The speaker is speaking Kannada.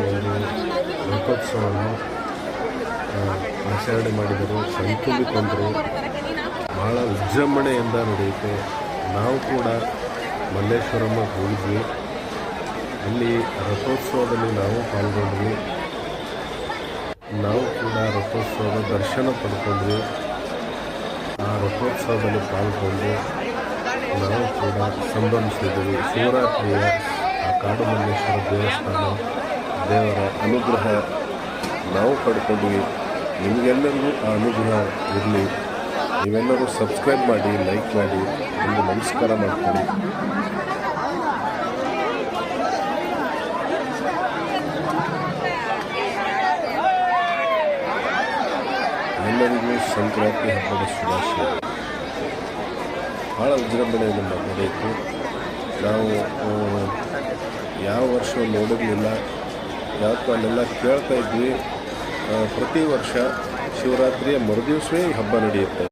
ಒಂದು ರಥೋತ್ಸವವನ್ನು ಆಚರಣೆ ಮಾಡಿದರು, ಕೈತುಂಬಿಕೊಂಡರು. ಬಹಳ ವಿಜೃಂಭಣೆಯಿಂದ ನಡೆಯುತ್ತೆ. ನಾವು ಕೂಡ ಮಲ್ಲೇಶ್ವರಮ್ಮ ಹೋಗಿದ್ವಿ. ಅಲ್ಲಿ ರಥೋತ್ಸವದಲ್ಲಿ ನಾವು ಪಾಲ್ಗೊಂಡ್ವಿ. ನಾವು ಕೂಡ ರಥೋತ್ಸವದ ದರ್ಶನ ಪಡ್ಕೊಂಡ್ವಿ. ಆ ರಥೋತ್ಸವದಲ್ಲಿ ಪಾಲ್ಗೊಂಡು ನಾವು ಕೂಡ ಸಂಭ್ರಮಿಸಿದ್ವಿ. ಶಿವರಾತ್ರಿಯ ಆ ಕಾಡು ಮಲ್ಲೇಶ್ವರ ದೇವಸ್ಥಾನ ದೇವರ ಅನುಗ್ರಹ ನಾವು ಪಡ್ಕೊಂಡ್ವಿ. ನಿಮಗೆಲ್ಲರಿಗೂ ಆ ಅನುಗ್ರಹ ಇರಲಿ. ನೀವೆಲ್ಲರೂ ಸಬ್ಸ್ಕ್ರೈಬ್ ಮಾಡಿ, ಲೈಕ್ ಮಾಡಿ, ಒಂದು ನಮಸ್ಕಾರ ಮಾಡ್ಕೊಳ್ಳಿ. ಎಲ್ಲರಿಗೂ ಸಂಕ್ರಾಂತಿ ಹಬ್ಬದ ಶುಭಾಶಯ. ಭಾಳ ವಿಜೃಂಭಣೆಯಿಂದ ನಡೆಯಿತು. ನಾವು ಯಾವ ವರ್ಷ ನೋಡಿರಲಿಲ್ಲ, ಯಾವತ್ತೂ ಅಲ್ಲೆಲ್ಲ ಕೇಳ್ತಾ ಇದ್ವಿ. ಪ್ರತಿ ವರ್ಷ ಶಿವರಾತ್ರಿಯ ಮರುದಿವಸವೇ ಈ ಹಬ್ಬ ನಡೆಯುತ್ತೆ.